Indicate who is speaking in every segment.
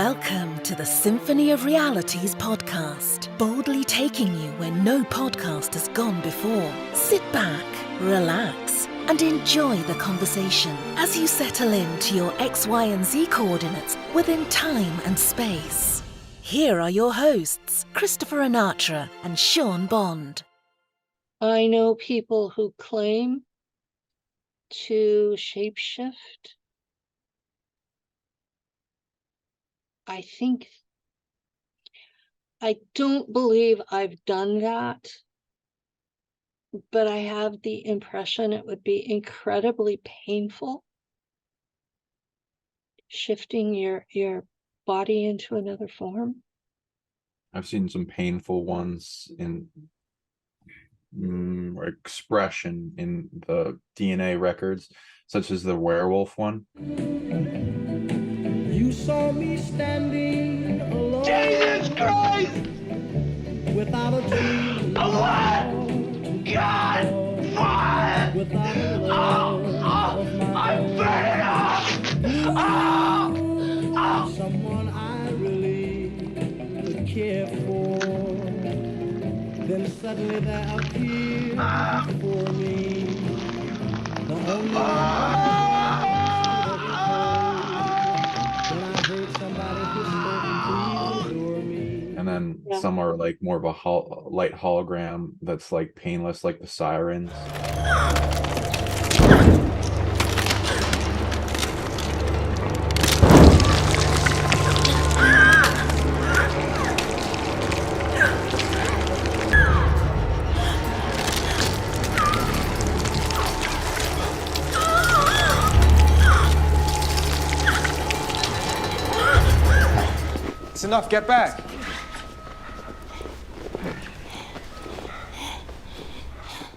Speaker 1: Welcome to the Symphony of Realities podcast, boldly taking you where no podcast has gone before. Sit back, relax, and enjoy the conversation as you settle into your X, Y, and Z coordinates within time and space. Here are your hosts, Christopher Anatra and Sean Bond.
Speaker 2: I know people who claim to shapeshift. I don't believe I've done that, but I have the impression it would be incredibly painful shifting your body into another form.
Speaker 3: I've seen some painful ones in expression in the DNA records, such as the werewolf one.
Speaker 4: You saw me standing alone.
Speaker 5: Jesus Christ!
Speaker 4: Without a tree.
Speaker 5: What? God! Fire!
Speaker 4: Without a love
Speaker 5: I'm burning up!
Speaker 4: someone I really care for. Then suddenly there appeared for me the only one when I heard somebody whisper, please adore me.
Speaker 3: And then
Speaker 2: Yeah.
Speaker 3: some are like more of a light hologram that's like painless, like the sirens.
Speaker 6: It's enough, get back.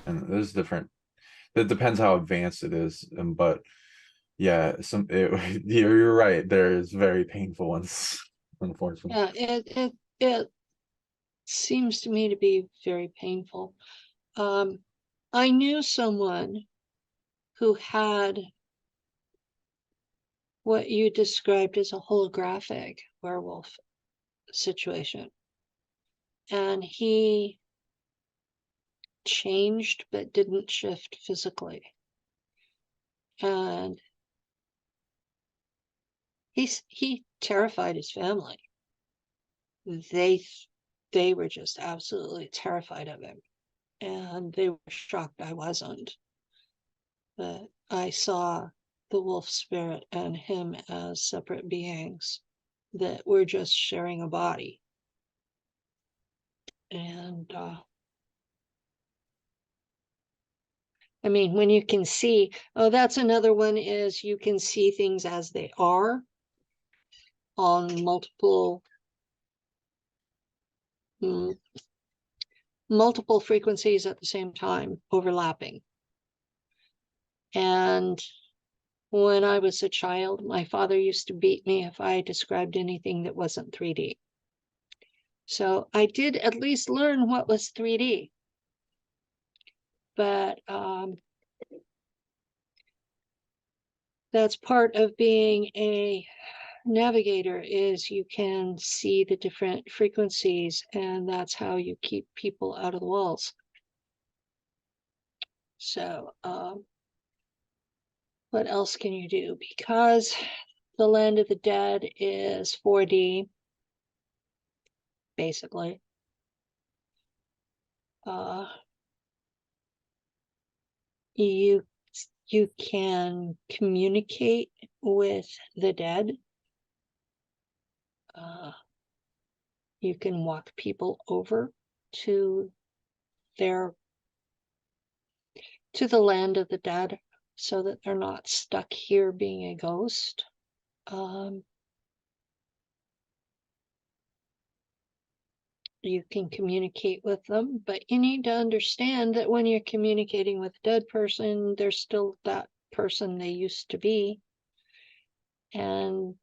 Speaker 3: And there's different, it depends how advanced it is, but yeah, you're right, there's very painful ones, unfortunately.
Speaker 2: Yeah, it seems to me to be very painful. I knew someone who had what you described as a holographic werewolf situation. And he changed but didn't shift physically. And he terrified his family. They were just absolutely terrified of him. And they were shocked I wasn't. But I saw the wolf spirit and him as separate beings that were just sharing a body. And I mean, when you can see, that's another one, is you can see things as they are on multiple frequencies at the same time, overlapping. And when I was a child, my father used to beat me if I described anything that wasn't 3D. So I did at least learn what was 3D. But that's part of being a navigator, is you can see the different frequencies, and that's how you keep people out of the walls. So what else can you do? Because the land of the dead is 4D, basically. You can communicate with the dead. You can walk people over to the land of the dead so that they're not stuck here being a ghost. You can communicate with them, but you need to understand that when you're communicating with a dead person, they're still that person they used to be. And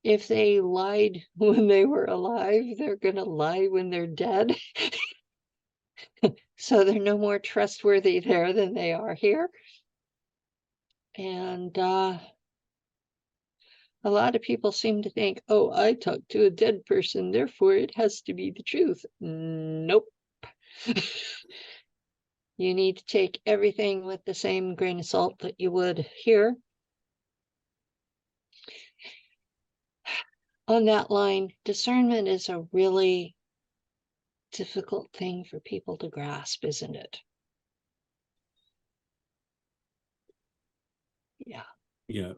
Speaker 2: if they lied when they were alive, they're going to lie when they're dead. So they're no more trustworthy there than they are here. And A lot of people seem to think, oh, I talked to a dead person, therefore it has to be the truth. Nope. You need to take everything with the same grain of salt that you would here. On that line, discernment is a really difficult thing for people to grasp, isn't it? Yeah.
Speaker 7: Yeah.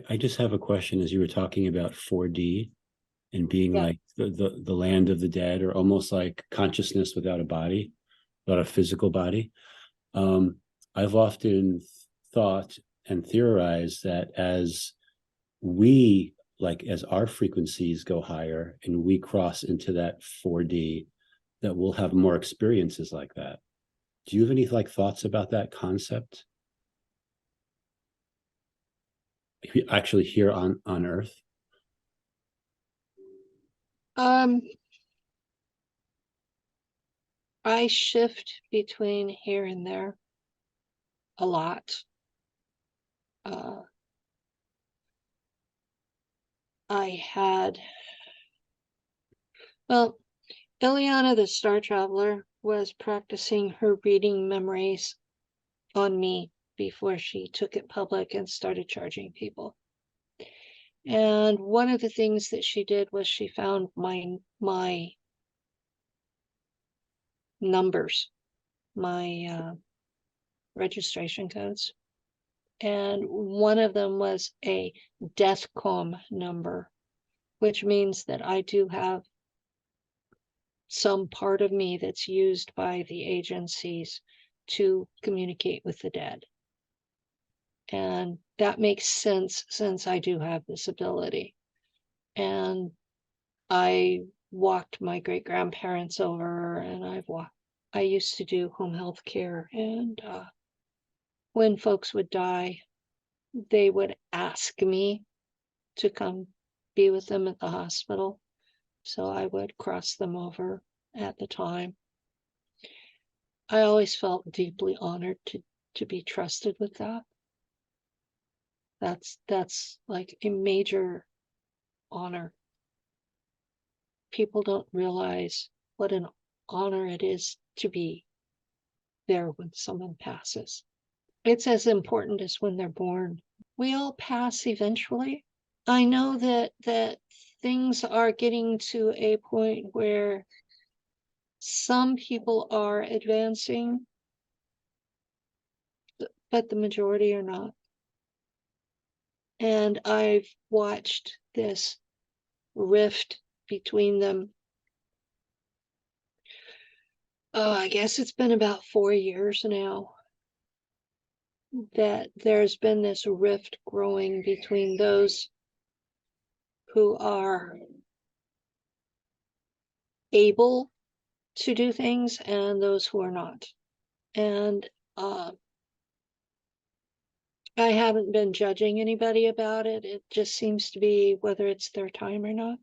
Speaker 7: I just have a question as you were talking about 4D and being
Speaker 2: Yeah.
Speaker 7: like the land of the dead, or almost like consciousness without a body, without a physical body. I've often thought and theorized that as our frequencies go higher and we cross into that 4D, that we'll have more experiences like that. Do you have any thoughts about that concept? Actually here on Earth?
Speaker 2: I shift between here and there a lot. Well, Ileana the Star Traveler was practicing her reading memories on me before she took it public and started charging people. And one of the things that she did was she found my numbers, my registration codes. And one of them was a DESCOM number, which means that I do have some part of me that's used by the agencies to communicate with the dead. And that makes sense since I do have this ability. And I walked my great grandparents over, and I used to do home health care. And when folks would die, they would ask me to come be with them at the hospital. So I would cross them over at the time. I always felt deeply honored to be trusted with that. That's like a major honor. People don't realize what an honor it is to be there when someone passes. It's as important as when they're born. We all pass eventually. I know that things are getting to a point where some people are advancing, but the majority are not. And I've watched this rift between them. I guess it's been about 4 years now that there's been this rift growing between those who are able to do things and those who are not. And I haven't been judging anybody about it. It just seems to be whether it's their time or not.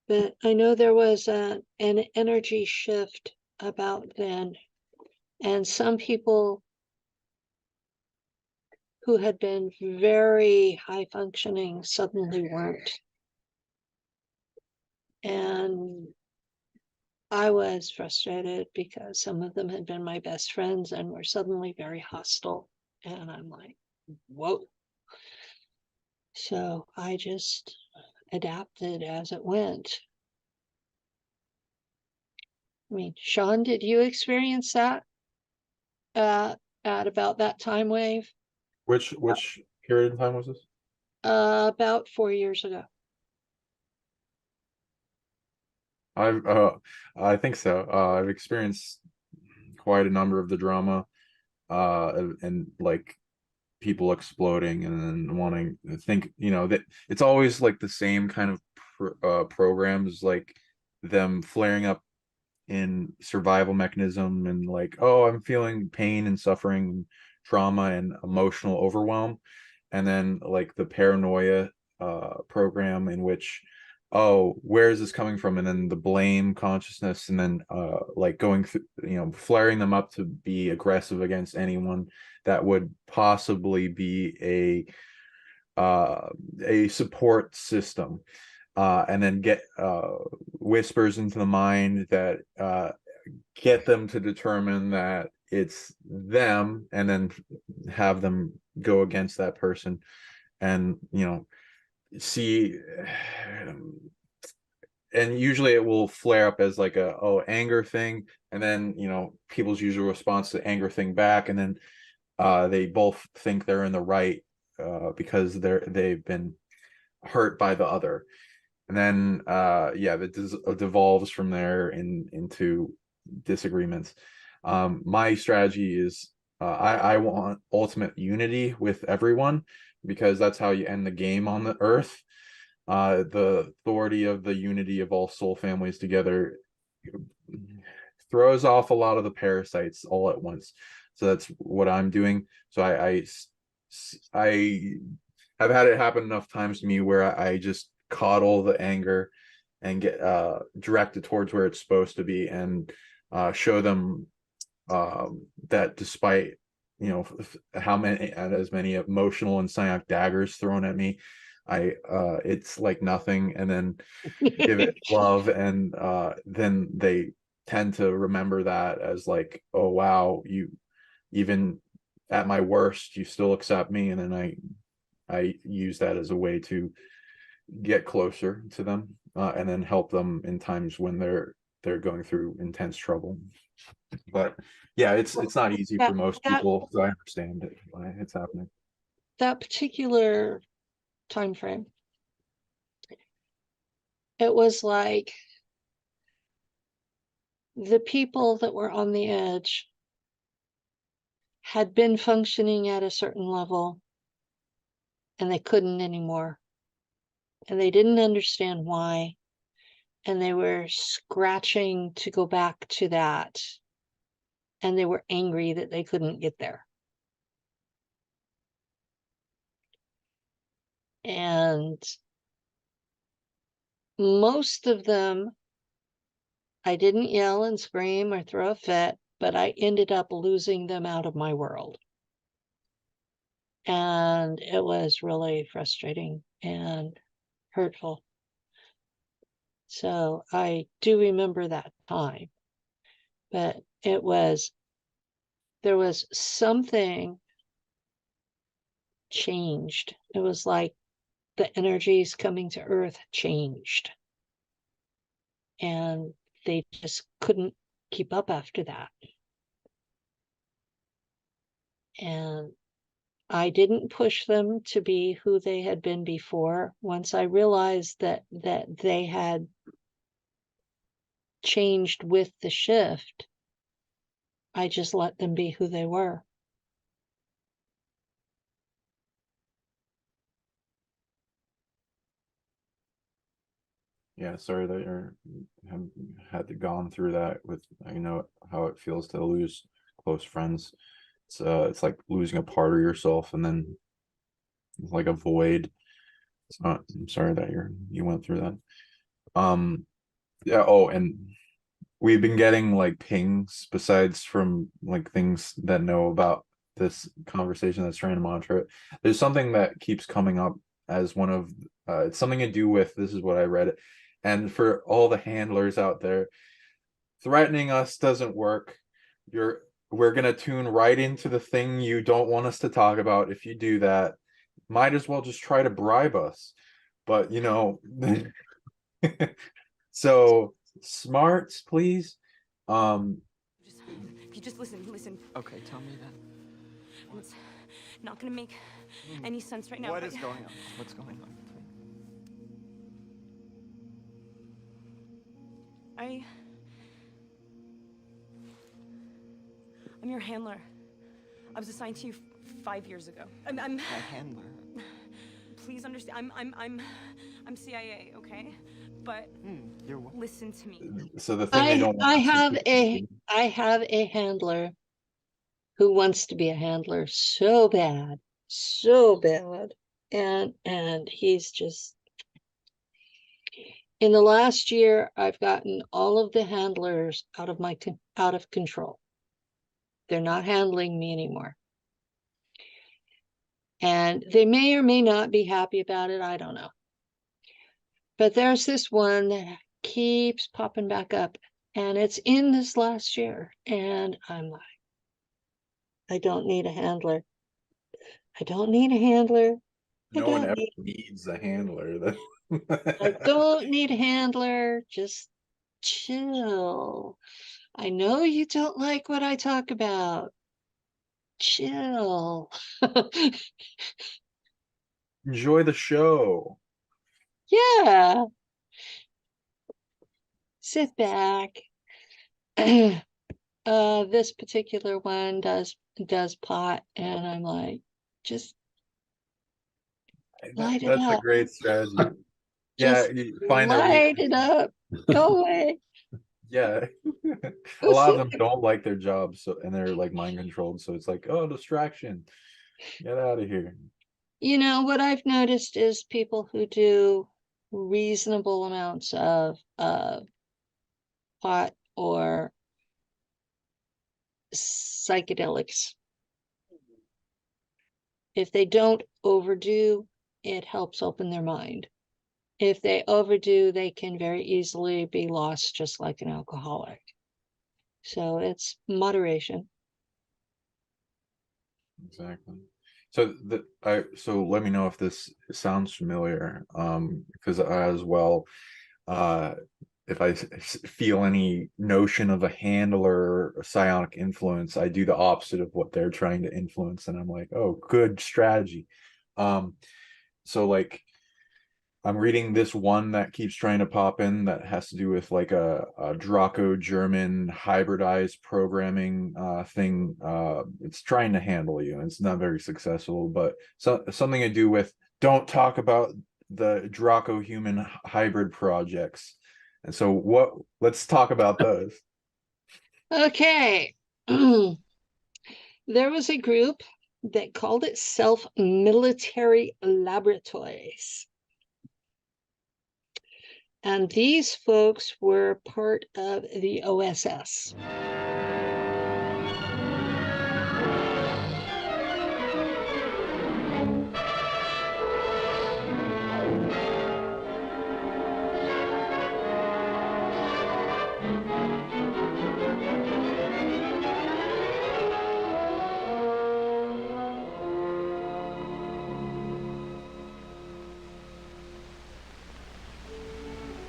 Speaker 2: But I know there was an energy shift about then, and some people who had been very high functioning suddenly weren't. And I was frustrated because some of them had been my best friends and were suddenly very hostile. And I'm like, whoa. So I just adapted as it went. I mean, Sean, did you experience that at about that time wave?
Speaker 3: Which period of time was this?
Speaker 2: About 4 years ago.
Speaker 3: I think so. I've experienced quite a number of the drama, and like people exploding and then wanting to think, that it's always like the same kind of programs, like them flaring up in survival mechanism and like, oh, I'm feeling pain and suffering and trauma and emotional overwhelm, and then like the paranoia program in which, oh, where is this coming from, and then the blame consciousness, and then like going through, flaring them up to be aggressive against anyone that would possibly be a support system, and then get whispers into the mind that get them to determine that it's them, and then have them go against that person, and see. And usually it will flare up as like a anger thing, and then people's usual response to anger thing back, and then they both think they're in the right, because they've been hurt by the other, and then it devolves from there into disagreements. My strategy is, I want ultimate unity with everyone, because that's how you end the game on the earth. The authority of the unity of all soul families together throws off a lot of the parasites all at once. So that's what I'm doing. So I have had it happen enough times to me where I just coddle the anger and get directed towards where it's supposed to be, and show them that despite as many emotional and psionic daggers thrown at me, it's like nothing, and then give it love, and then they tend to remember that as like, oh wow, you, even at my worst, you still accept me, and then I use that as a way to get closer to them, and then help them in times when they're going through intense trouble. But yeah, it's not easy for most people, so I understand it, why it's happening.
Speaker 2: That particular time frame, it was like the people that were on the edge had been functioning at a certain level, and they couldn't anymore, and they didn't understand why, and they were scratching to go back to that, and they were angry that they couldn't get there. And most of them, I didn't yell and scream or throw a fit, but I ended up losing them out of my world. And it was really frustrating and hurtful. So I do remember that time, but there was something changed. It was like the energies coming to Earth changed, and they just couldn't keep up after that. And I didn't push them to be who they had been before. Once I realized that they had changed with the shift, I just let them be who they were.
Speaker 3: Yeah, sorry that you have had to gone through that. I know how it feels to lose close friends. It's like losing a part of yourself, and then it's like a void. I'm sorry that you went through that. Yeah. Oh, and we've been getting like pings, besides from like things that know about this conversation that's trying to monitor it. There's something that keeps coming up as one of it's something to do with, this is what I read it. And for all the handlers out there, threatening us doesn't work. We're gonna tune right into the thing you don't want us to talk about. If you do that, might as well just try to bribe us. But so smarts, please.
Speaker 8: If you just listen.
Speaker 6: Okay, tell me then.
Speaker 8: And it's not gonna make any sense right now.
Speaker 6: What is going on? What's going on?
Speaker 8: I'm your handler. I was assigned to you 5 years ago. I'm
Speaker 6: My handler.
Speaker 8: Please understand. I'm CIA, okay? But
Speaker 6: You're what?
Speaker 8: listen to me.
Speaker 3: So the thing they don't want
Speaker 2: I have a handler who wants to be a handler so bad, and he's just, in the last year, I've gotten all of the handlers out of control. They're not handling me anymore. And they may or may not be happy about it. I don't know. But there's this one that keeps popping back up. And it's in this last year. And I'm like, I don't need a handler. I don't need a handler.
Speaker 3: No one ever needs a handler.
Speaker 2: I don't need a handler. Just chill. I know you don't like what I talk about. Chill.
Speaker 3: Enjoy the show.
Speaker 2: Yeah. Sit back. This particular one does pot, and I'm like, just light it
Speaker 3: That's a
Speaker 2: up.
Speaker 3: great strategy. Yeah,
Speaker 2: Just
Speaker 3: you find
Speaker 2: light it up. Go away.
Speaker 3: yeah. A
Speaker 2: Go
Speaker 3: lot of
Speaker 2: sit
Speaker 3: them don't like their jobs, so and they're like mind controlled. So it's like, oh, distraction. Get out of here.
Speaker 2: You know, what I've noticed is people who do reasonable amounts of pot or psychedelics, if they don't overdo, it helps open their mind. If they overdo, they can very easily be lost, just like an alcoholic. So it's moderation.
Speaker 3: Exactly. So so let me know if this sounds familiar, because as well, if I feel any notion of a handler or psionic influence, I do the opposite of what they're trying to influence, and I'm like, oh, good strategy. So like, I'm reading this one that keeps trying to pop in that has to do with like a Draco German hybridized programming thing. It's trying to handle you, and it's not very successful, but something to do with don't talk about the Draco human hybrid projects. And so let's talk about those.
Speaker 2: Okay. There was a group that called itself Military Laboratories. And these folks were part of the OSS.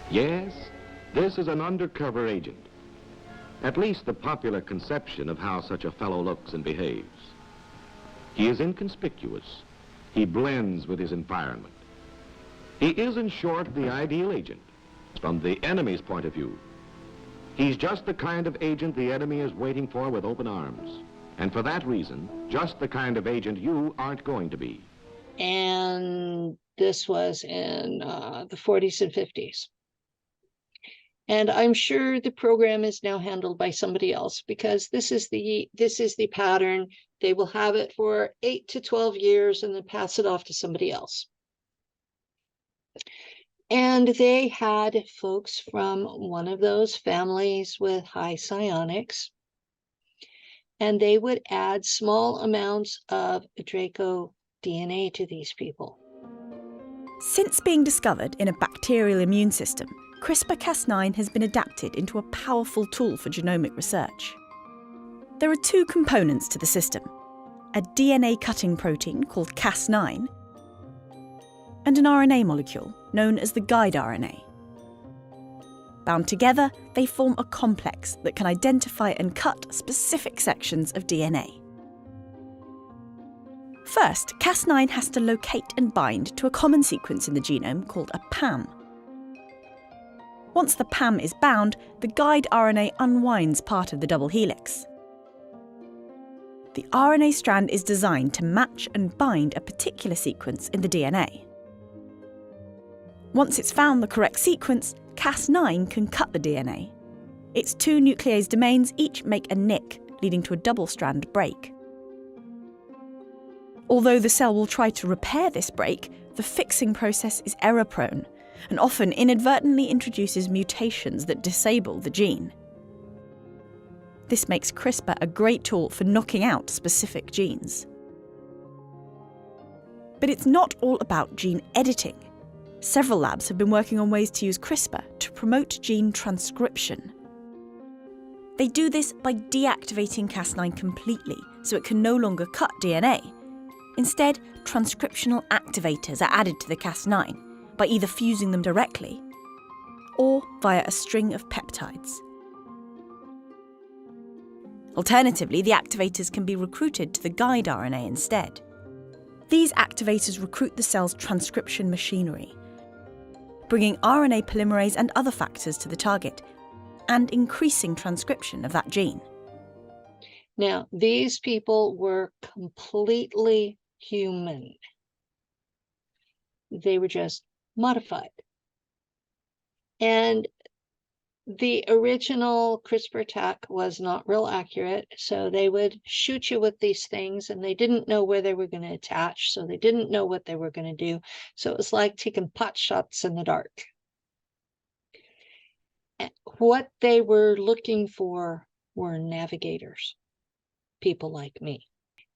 Speaker 9: Yes, this is an undercover agent. At least the popular conception of how such a fellow looks and behaves. He is inconspicuous. He blends with his environment. He is, in short, the ideal agent from the enemy's point of view. He's just the kind of agent the enemy is waiting for with open arms. And for that reason, just the kind of agent you aren't going to be.
Speaker 2: And this was in the 40s and 50s. And I'm sure the program is now handled by somebody else, because this is the pattern. They will have it for 8 to 12 years and then pass it off to somebody else. And they had folks from one of those families with high psionics, and they would add small amounts of Draco DNA to these people.
Speaker 10: Since being discovered in a bacterial immune system, CRISPR-Cas9 has been adapted into a powerful tool for genomic research. There are two components to the system: a DNA cutting protein called Cas9 and an RNA molecule known as the guide RNA. Bound together, they form a complex that can identify and cut specific sections of DNA. First, Cas9 has to locate and bind to a common sequence in the genome called a PAM. Once the PAM is bound, the guide RNA unwinds part of the double helix. The RNA strand is designed to match and bind a particular sequence in the DNA. Once it's found the correct sequence, Cas9 can cut the DNA. Its two nuclease domains each make a nick, leading to a double-strand break. Although the cell will try to repair this break, the fixing process is error-prone and often inadvertently introduces mutations that disable the gene. This makes CRISPR a great tool for knocking out specific genes. But it's not all about gene editing. Several labs have been working on ways to use CRISPR to promote gene transcription. They do this by deactivating Cas9 completely, so it can no longer cut DNA. Instead, transcriptional activators are added to the Cas9 by either fusing them directly or via a string of peptides. Alternatively, the activators can be recruited to the guide RNA instead. These activators recruit the cell's transcription machinery, bringing RNA polymerase and other factors to the target, and increasing transcription of that gene.
Speaker 2: Now, these people were completely human. They were just modified. And the original CRISPR tech was not real accurate, so they would shoot you with these things, and they didn't know where they were going to attach, so they didn't know what they were going to do. So it was like taking pot shots in the dark. What they were looking for were navigators, people like me.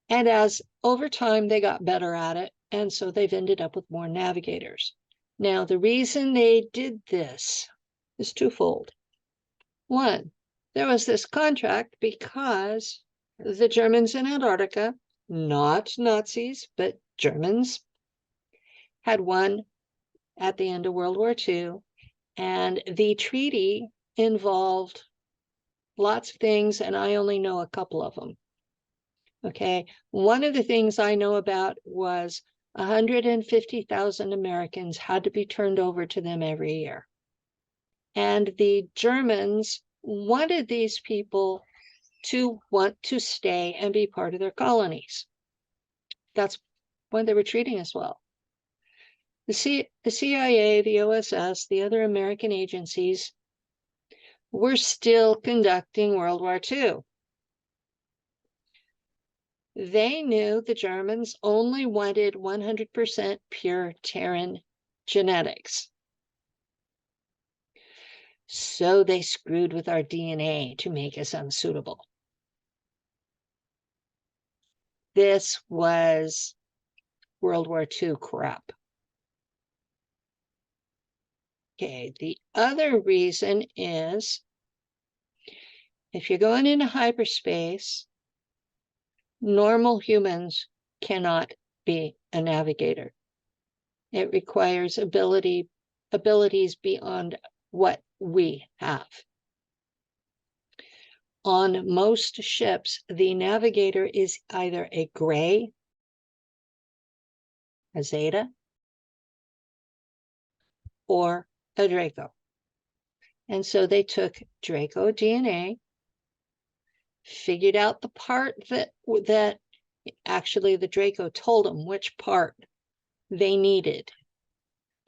Speaker 2: And as over time they got better at it, and so they've ended up with more navigators. Now, the reason they did this is twofold. One, there was this contract because the Germans in Antarctica, not Nazis, but Germans, had won at the end of World War II, and the treaty involved lots of things, and I only know a couple of them. Okay, one of the things I know about was 150,000 Americans had to be turned over to them every year. And the Germans wanted these people to want to stay and be part of their colonies. That's why they were treating us well. The CIA, the OSS, the other American agencies were still conducting World War II. They knew the Germans only wanted 100% pure Terran genetics. So they screwed with our DNA to make us unsuitable. This was World War II crap. Okay, the other reason is if you're going into hyperspace, normal humans cannot be a navigator. It requires abilities beyond what we have. On most ships, the navigator is either a gray, a Zeta, or a Draco. And so they took Draco DNA, figured out the part that actually the Draco told them which part they needed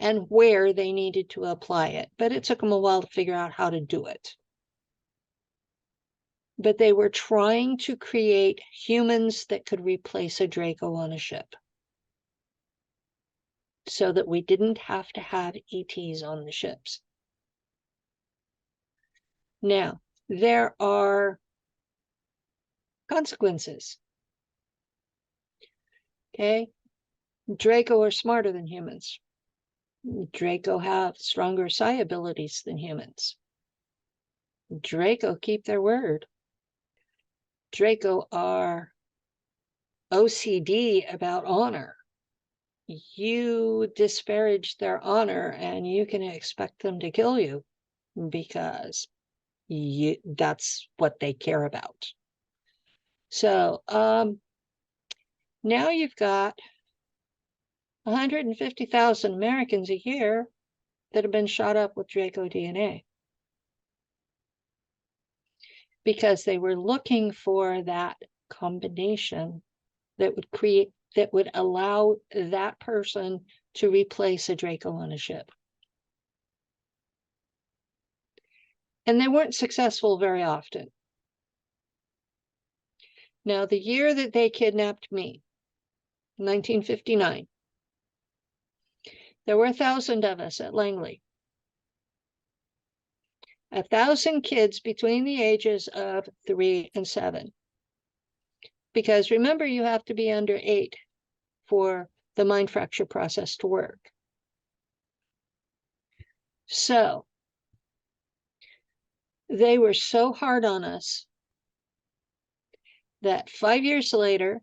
Speaker 2: and where they needed to apply it. But it took them a while to figure out how to do it. But they were trying to create humans that could replace a Draco on a ship, so that we didn't have to have ETs on the ships. Now, there are consequences. Okay, Draco are smarter than humans. Draco have stronger psi abilities than humans. Draco keep their word. Draco are OCD about honor. You disparage their honor and you can expect them to kill you because that's what they care about. So now you've got 150,000 Americans a year that have been shot up with Draco DNA because they were looking for that combination that would allow that person to replace a Draco on a ship. And they weren't successful very often. Now, the year that they kidnapped me, 1959, there were 1,000 of us at Langley. 1,000 kids between the ages of 3 and 7. Because remember, you have to be under 8 for the mind fracture process to work. So they were so hard on us that 5 years later,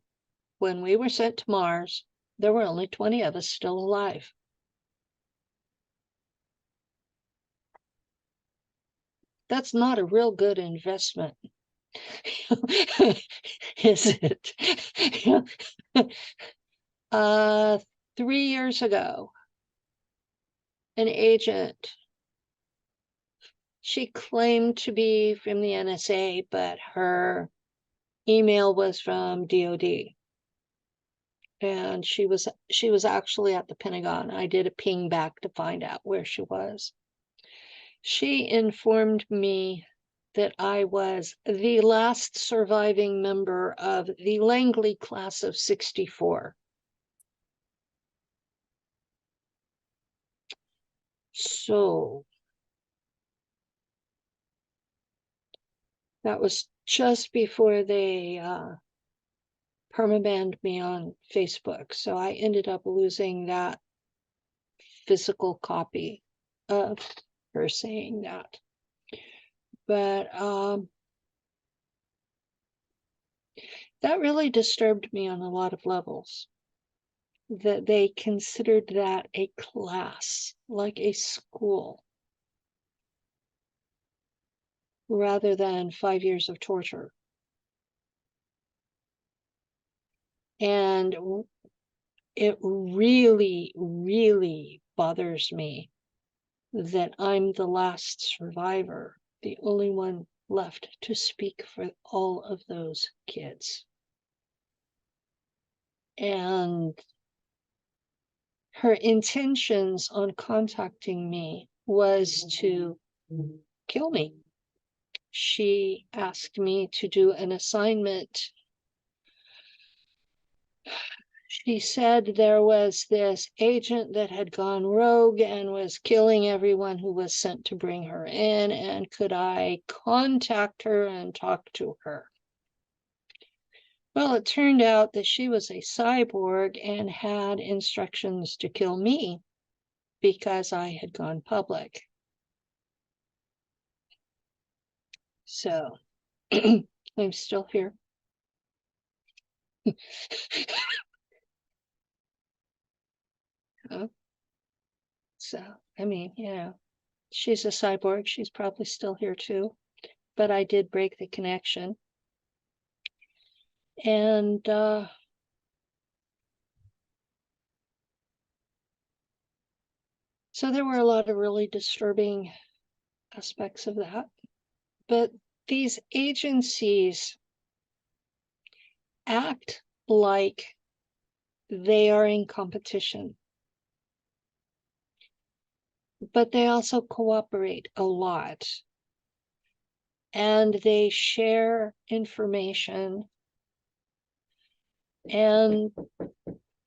Speaker 2: when we were sent to Mars, there were only 20 of us still alive. That's not a real good investment, is it? 3 years ago, an agent, she claimed to be from the NSA, but her email was from DOD. And she was actually at the Pentagon. I did a ping back to find out where she was. She informed me that I was the last surviving member of the Langley class of 64. So that was just before they permabanned me on Facebook. So I ended up losing that physical copy of her saying that. But that really disturbed me on a lot of levels, that they considered that a class, like a school, rather than 5 years of torture. And it really, really bothers me that I'm the last survivor, the only one left to speak for all of those kids. And her intentions on contacting me was to kill me. She asked me to do an assignment. She said there was this agent that had gone rogue and was killing everyone who was sent to bring her in, and could I contact her and talk to her? Well, it turned out that she was a cyborg and had instructions to kill me because I had gone public. So I'm still here. So, I mean, she's a cyborg. She's probably still here too. But I did break the connection. And so there were a lot of really disturbing aspects of that. But these agencies act like they are in competition. But they also cooperate a lot. And they share information. And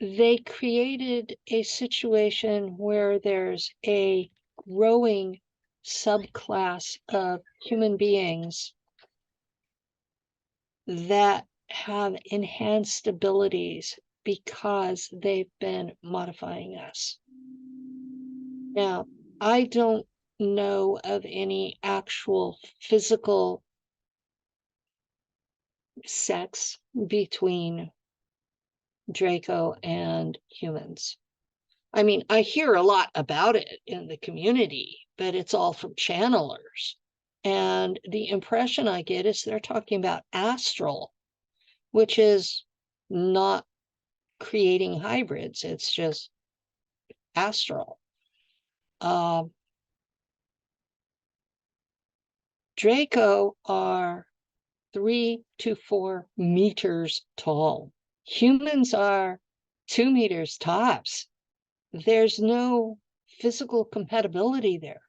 Speaker 2: they created a situation where there's a growing subclass of human beings that have enhanced abilities because they've been modifying us. Now, I don't know of any actual physical sex between Draco and humans. I mean, I hear a lot about it in the community, but it's all from channelers. And the impression I get is they're talking about astral, which is not creating hybrids. It's just astral. Draco are 3 to 4 meters tall. Humans are 2 meters tops. There's no physical compatibility there.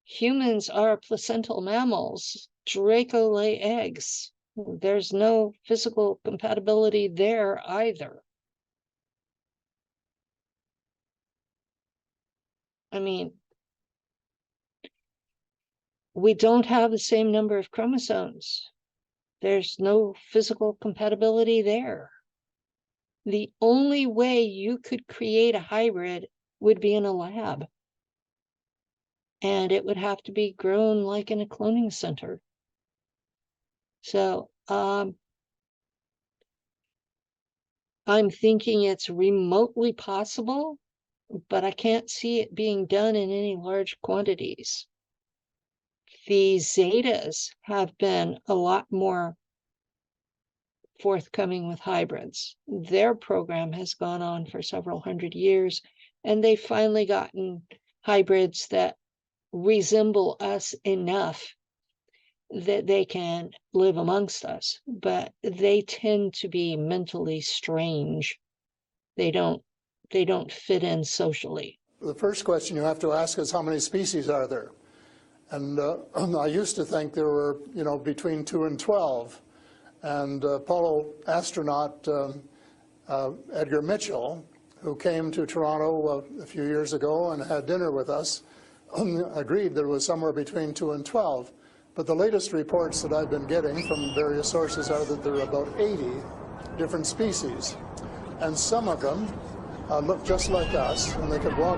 Speaker 2: Humans are placental mammals. Draco lay eggs. There's no physical compatibility there either. I mean, we don't have the same number of chromosomes. There's no physical compatibility there. The only way you could create a hybrid would be in a lab. And it would have to be grown like in a cloning center. So I'm thinking it's remotely possible, but I can't see it being done in any large quantities. The Zetas have been a lot more forthcoming with hybrids. Their program has gone on for several hundred years, and they've finally gotten hybrids that resemble us enough that they can live amongst us, but they tend to be mentally strange. They don't fit in socially.
Speaker 11: The first question you have to ask is how many species are there? And I used to think there were, between 2 and 12. And Apollo astronaut Edgar Mitchell, who came to Toronto a few years ago and had dinner with us, agreed there was somewhere between 2 and 12. But the latest reports that I've been getting from various sources are that there are about 80 different species. And some of them look just like us, and they could walk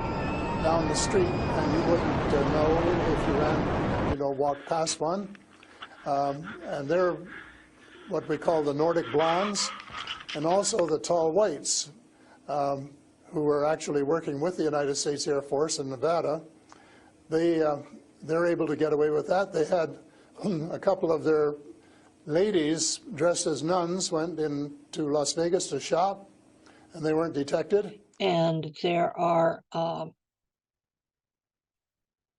Speaker 11: down the street and you wouldn't know if you ran, walked past one. And they're what we call the Nordic blondes, and also the tall whites, who were actually working with the United States Air Force in Nevada. They're able to get away with that. They had a couple of their ladies dressed as nuns went into Las Vegas to shop, and they weren't detected.
Speaker 2: And there are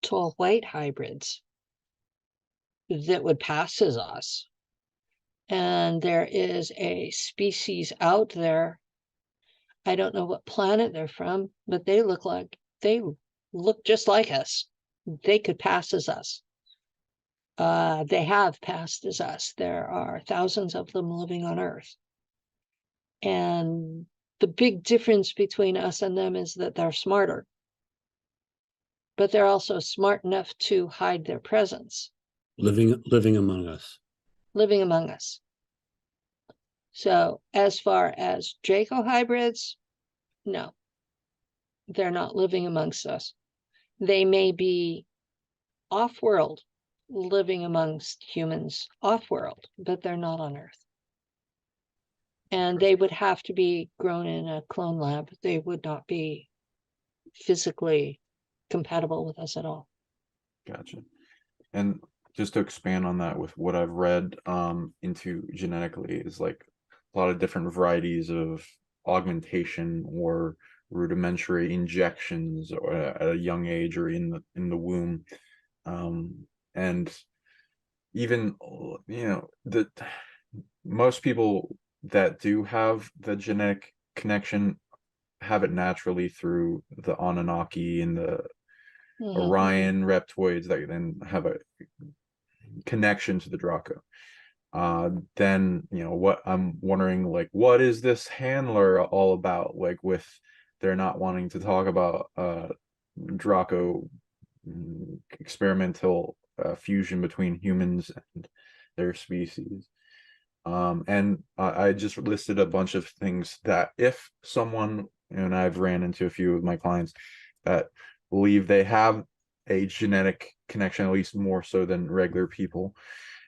Speaker 2: tall white hybrids that would pass as us. And there is a species out there, I don't know what planet they're from, but they look just like us. They could pass as us. They have passed as us. There are thousands of them living on Earth. And the big difference between us and them is that they're smarter. But they're also smart enough to hide their presence.
Speaker 7: Living among us.
Speaker 2: Living among us. So as far as Draco hybrids, no, they're not living amongst us. They may be off-world, living amongst humans off-world, but they're not on Earth. And they would have to be grown in a clone lab. They would not be physically compatible with us at all.
Speaker 3: Gotcha. And just to expand on that, with what I've read into genetically, is like a lot of different varieties of augmentation or rudimentary injections, or at a young age or in the womb, and even the most people that do have the genetic connection have it naturally through the Anunnaki and the Orion reptoids that then have a connection to the Draco. Then what I'm wondering, like, what is this handler all about? Like, with they're not wanting to talk about Draco experimental fusion between humans and their species. And I just listed a bunch of things that if someone, and I've ran into a few of my clients that believe they have a genetic connection, at least more so than regular people,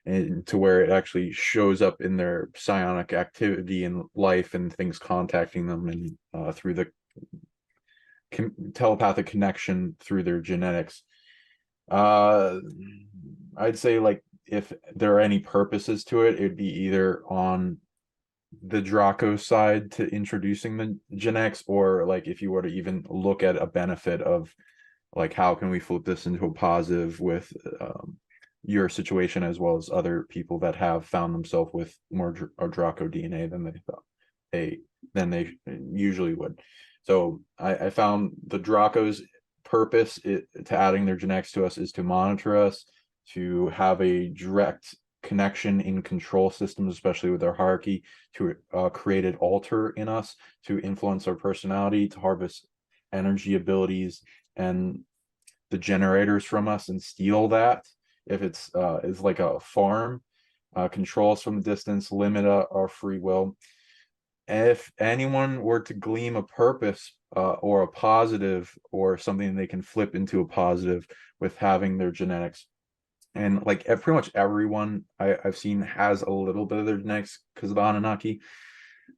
Speaker 3: and to where it actually shows up in their psionic activity in life and things contacting them, and through the telepathic connection through their genetics. I'd say, like, if there are any purposes to it, it'd be either on the Draco side to introducing the genetics, or like if you were to even look at a benefit of, like, how can we flip this into a positive with your situation, as well as other people that have found themselves with more Draco DNA than they usually would. So I found the Draco's purpose to adding their genetics to us is to monitor us, to have a direct connection in control systems, especially with our hierarchy, to create an altar in us, to influence our personality, to harvest energy abilities and the generators from us and steal that. If it's like a farm, control us from a distance, limit our free will. if anyone were to glean a purpose or a positive or something they can flip into a positive with having their genetics, and like pretty much everyone I've seen has a little bit of their genetics because of the Anunnaki.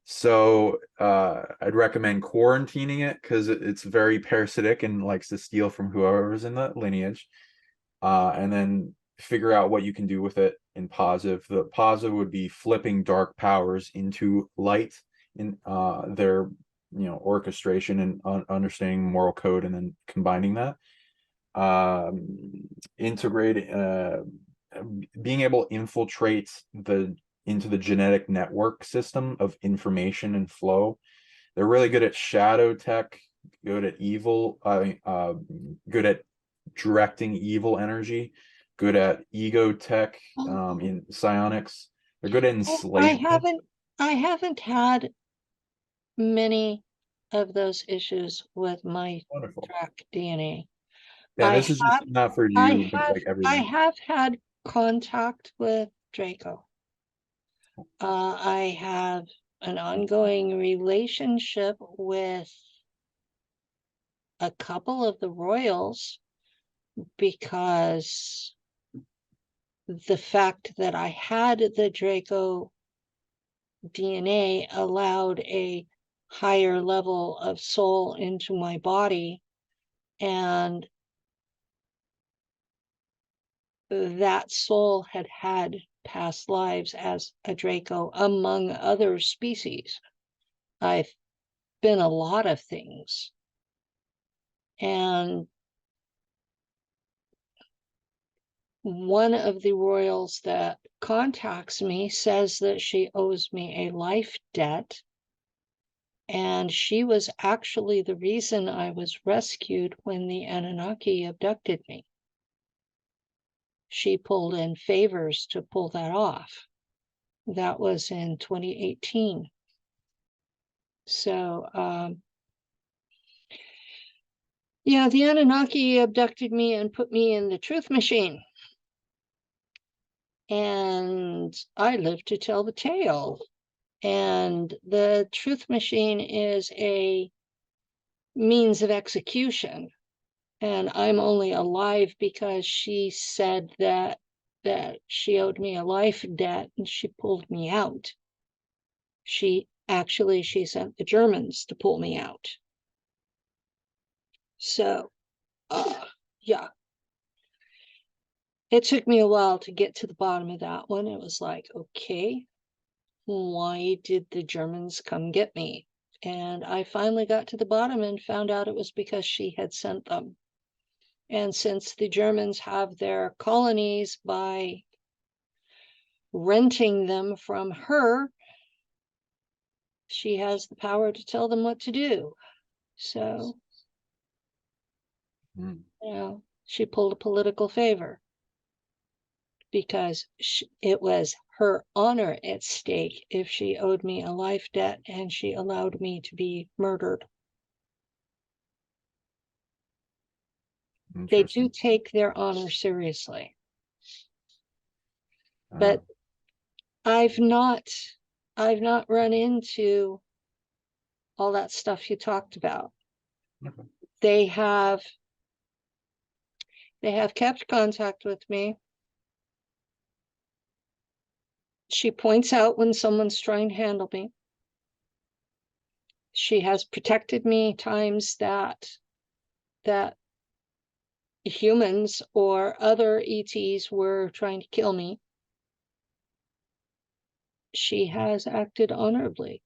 Speaker 3: So I'd recommend quarantining it because it's very parasitic and likes to steal from whoever's in the lineage, and then figure out what you can do with it in positive. The positive would be flipping dark powers into light in their orchestration and understanding moral code, and then combining that, integrating, being able to infiltrate into the genetic network system of information and flow. They're really good at shadow tech, good at evil, good at directing evil energy, good at ego tech, in psionics. They're good at enslavement.
Speaker 2: I haven't had many of those issues with my
Speaker 3: Wonderful.
Speaker 2: track DNA.
Speaker 3: Yeah, this is just not for you, but like
Speaker 2: I
Speaker 3: everyone.
Speaker 2: have had contact with Draco. I have an ongoing relationship with a couple of the royals because the fact that I had the Draco DNA allowed a higher level of soul into my body, and that soul had had past lives as a Draco, among other species. I've been a lot of things. And one of the royals that contacts me says that she owes me a life debt. And she was actually the reason I was rescued when the Anunnaki abducted me. She pulled in favors to pull that off. That was in 2018. So, yeah, the Anunnaki abducted me and put me in the truth machine. And I live to tell the tale. And the truth machine is a means of execution. And I'm only alive because she said that she owed me a life debt and she pulled me out. She sent the Germans to pull me out. So, yeah. It took me a while to get to the bottom of that one. It was like, okay, why did the Germans come get me? And I finally got to the bottom and found out it was because she had sent them. And since the Germans have their colonies by renting them from her, she has the power to tell them what to do. So, she pulled a political favor because it was her honor at stake if she owed me a life debt and she allowed me to be murdered. They do take their honor seriously. But I've not run into all that stuff you talked about.
Speaker 3: Okay.
Speaker 2: They have kept contact with me. She points out when someone's trying to handle me. She has protected me times that humans or other ETs were trying to kill me. She has acted honorably.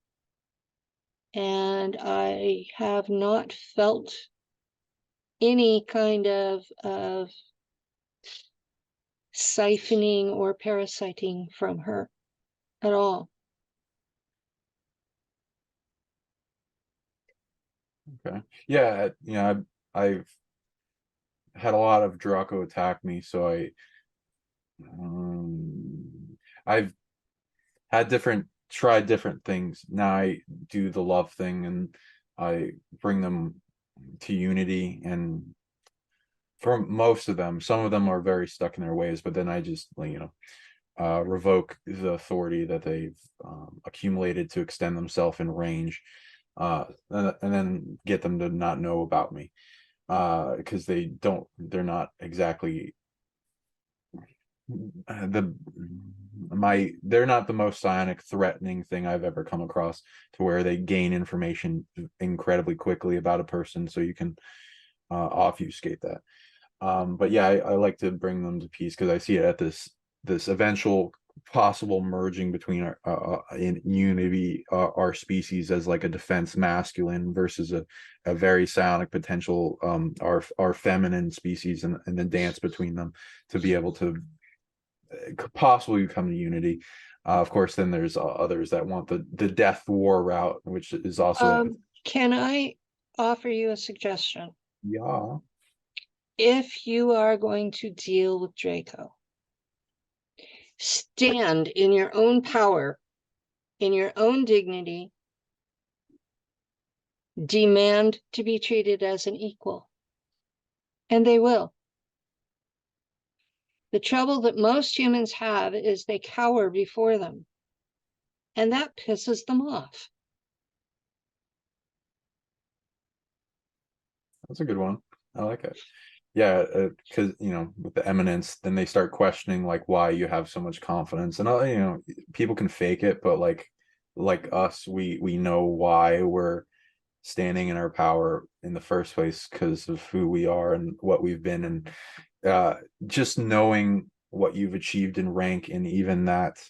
Speaker 2: And I have not felt any kind of siphoning or parasiting from her at all.
Speaker 3: Okay. Yeah, I've had a lot of Draco attack me, so I've had tried different things. Now I do the love thing and I bring them to unity, and for most of them, some of them are very stuck in their ways, but then I just revoke the authority that they've accumulated to extend themselves in range, and then get them to not know about me, because they're not exactly they're not the most psionic threatening thing I've ever come across, to where they gain information incredibly quickly about a person, so you can obfuscate that. But yeah, I like to bring them to peace, because I see it at this eventual possible merging between our in unity, our species as like a defense masculine versus a very psionic potential, our feminine species, and the dance between them to be able to possibly come to unity. Of course, then there's others that want the death war route, which is also
Speaker 2: Can I offer you a suggestion?
Speaker 3: yeah.
Speaker 2: If you are going to deal with Draco, stand in your own power, in your own dignity, demand to be treated as an equal, and they will. The trouble that most humans have is they cower before them, and that pisses them off.
Speaker 3: That's a good one. I like it. Yeah, because with the eminence, then they start questioning like why you have so much confidence, and people can fake it, but like us, we know why we're standing in our power in the first place, because of who we are and what we've been, and just knowing what you've achieved in rank in even that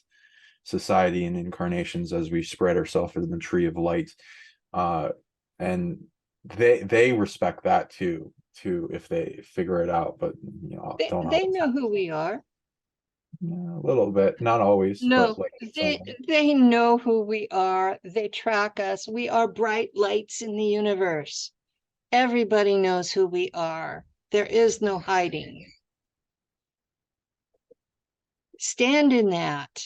Speaker 3: society and incarnations as we spread ourselves in the tree of light, and they respect that too if they figure it out, but
Speaker 2: They know who we are.
Speaker 3: Yeah, a little bit, not always.
Speaker 2: No,
Speaker 3: but like
Speaker 2: they know who we are. They track us. We are bright lights in the universe. Everybody knows who we are. There is no hiding. Stand in that.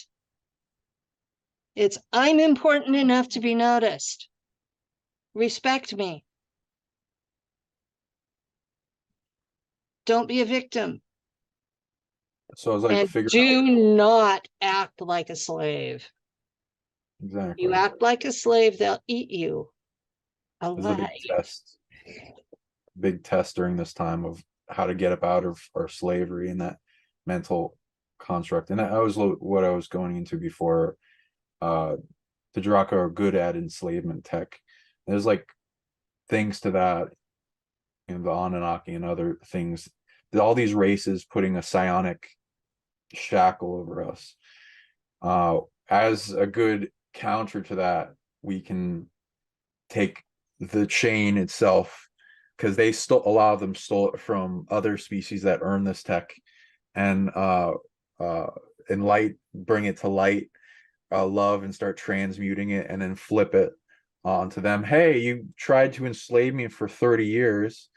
Speaker 2: I'm important enough to be noticed. Respect me. Don't be a victim.
Speaker 3: So I was like,
Speaker 2: And
Speaker 3: figure
Speaker 2: do not act like a slave.
Speaker 3: exactly.
Speaker 2: You act like a slave, they'll eat you
Speaker 3: There's a
Speaker 2: alive.
Speaker 3: big test during this time of how to get up out of our slavery and that mental construct. And that was what I was going into before. The Draco are good at enslavement tech. There's like things to that, the Anunnaki and other things. All these races putting a psionic shackle over us. As a good counter to that, we can take the chain itself, because a lot of them stole it from other species that earn this tech, and bring it to light, love, and start transmuting it, and then flip it onto them. Hey, you tried to enslave me for 30 years,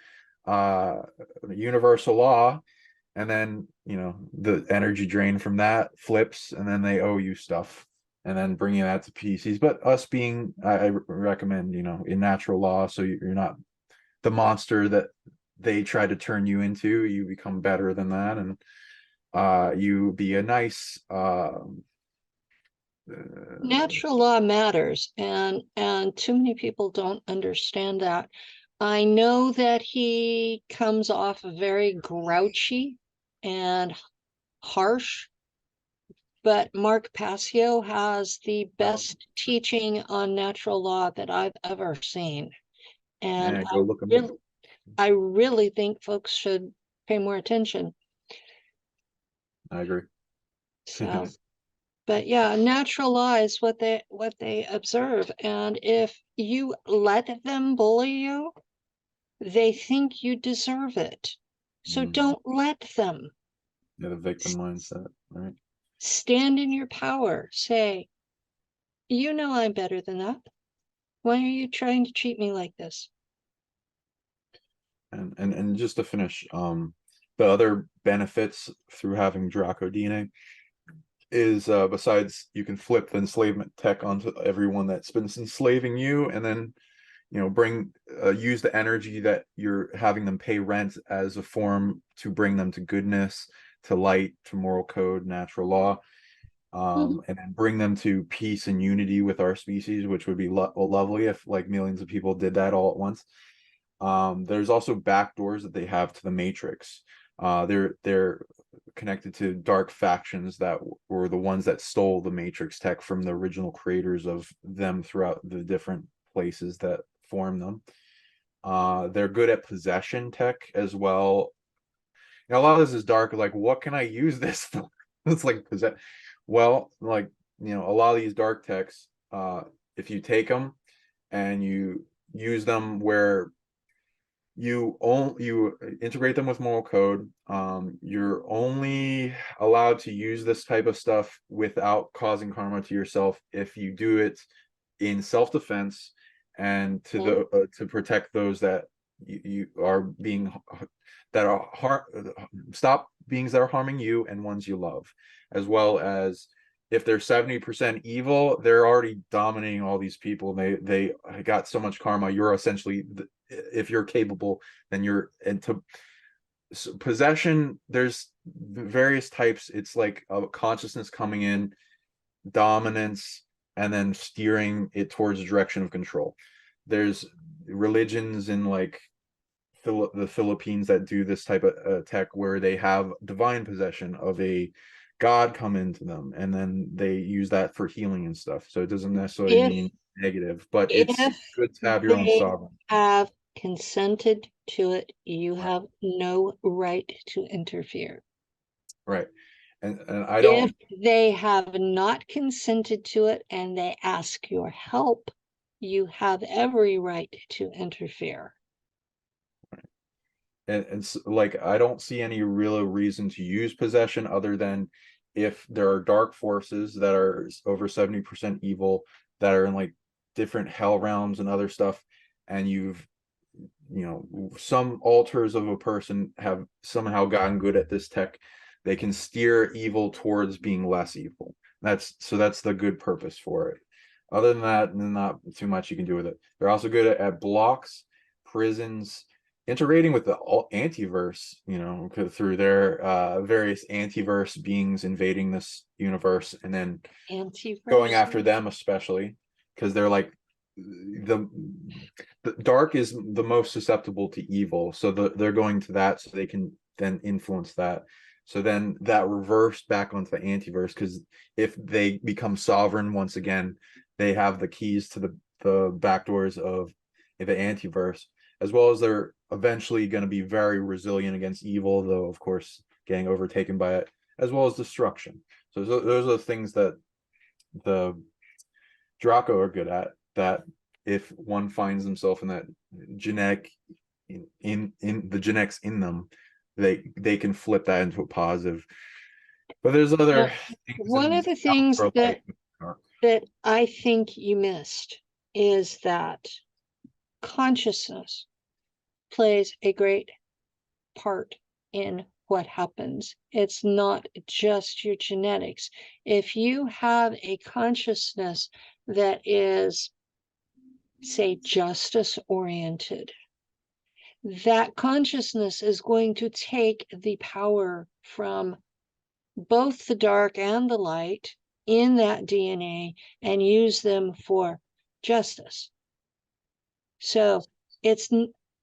Speaker 3: universal law. And then the energy drain from that flips, and then they owe you stuff, and then bringing that to pieces. But us being, I recommend in natural law, so you're not the monster that they try to turn you into. You become better than that, and you be a nice
Speaker 2: Natural law matters, and too many people don't understand that. I know that he comes off very grouchy and harsh, but Mark Passio has the best teaching on natural law that I've ever seen. And
Speaker 3: go look them up.
Speaker 2: I really think folks should pay more attention.
Speaker 3: I agree.
Speaker 2: So, but yeah, natural law is what they observe. And if you let them bully you, they think you deserve it. So don't let them.
Speaker 3: Yeah, the victim mindset, right?
Speaker 2: Stand in your power. Say, I'm better than that. Why are you trying to treat me like this?
Speaker 3: And just to finish, the other benefits through having Draco DNA is, besides you can flip the enslavement tech onto everyone that's been enslaving you, and then use the energy that you're having them pay rent as a form to bring them to goodness, to light, to moral code, natural law. and then bring them to peace and unity with our species, which would be lovely if like millions of people did that all at once. There's also backdoors that they have to the Matrix. They're connected to dark factions that were the ones that stole the Matrix tech from the original creators of them throughout the different places that form them. They're good at possession tech as well. You know, a lot of this is dark. Like, what can I use this for? It's like well, like, you know, a lot of these dark techs, if you take them and you use them where you integrate them with moral code, you're only allowed to use this type of stuff without causing karma to yourself if you do it in self-defense and to protect those that you are being that are stop beings that are harming you and ones you love, as well as if they're 70% evil, they're already dominating all these people. They got so much karma. You're essentially, if you're capable, then you're into possession. There's various types. It's like a consciousness coming in, dominance, and then steering it towards a direction of control. There's religions in like the Philippines that do this type of tech where they have divine possession of a god come into them, and then they use that for healing and stuff. So it doesn't necessarily mean negative, but it's good to have your own sovereignty.
Speaker 2: Have consented to it, you have no right to interfere.
Speaker 3: Right. And I don't.
Speaker 2: If they have not consented to it and they ask your help, you have every right to interfere.
Speaker 3: And like, I don't see any real reason to use possession other than if there are dark forces that are over 70% evil that are in like different hell realms and other stuff, and you've, you know, some alters of a person have somehow gotten good at this tech. They can steer evil towards being less evil. That's the good purpose for it. Other than that, not too much you can do with it. They're also good at blocks, prisons, integrating with the antiverse, you know, through their various antiverse beings invading this universe, and then going after them, especially because they're like the dark is the most susceptible to evil, so they're going to that so they can then influence that. So then that reversed back onto the antiverse, because if they become sovereign once again, they have the keys to the back doors of the antiverse, as well as they're eventually going to be very resilient against evil, though of course getting overtaken by it, as well as destruction. So those are the things that the Draco are good at, that if one finds themselves in that genetic in the genetics in them, they can flip that into a positive. But there's other
Speaker 2: one of the things that I think you missed is that consciousness plays a great part in what happens. It's not just your genetics. If you have a consciousness that is, say, justice oriented, that consciousness is going to take the power from both the dark and the light in that DNA and use them for justice. So it's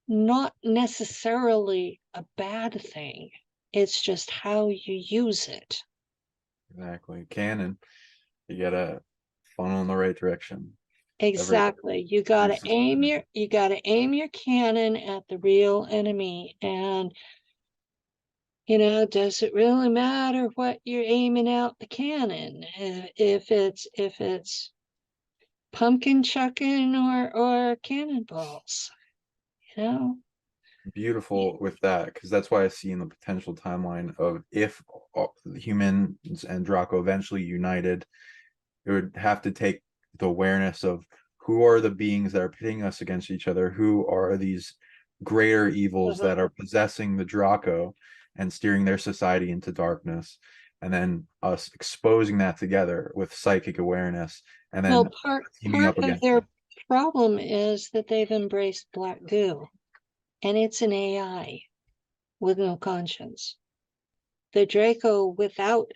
Speaker 2: not necessarily a bad thing. It's just how you use it.
Speaker 3: Exactly. Cannon. You gotta funnel in the right direction.
Speaker 2: Exactly. You gotta aim your cannon at the real enemy. And you know, does it really matter what you're aiming out the cannon? If it's pumpkin chucking or cannonballs, you know?
Speaker 3: Beautiful with that, because that's why I see in the potential timeline of if humans and Draco eventually united, it would have to take the awareness of who are the beings that are pitting us against each other, who are these greater evils that are possessing the Draco and steering their society into darkness, and then us exposing that together with psychic awareness, and then
Speaker 2: part
Speaker 3: up
Speaker 2: of their problem is that they've embraced Black Goo, and it's an AI with no conscience. The Draco without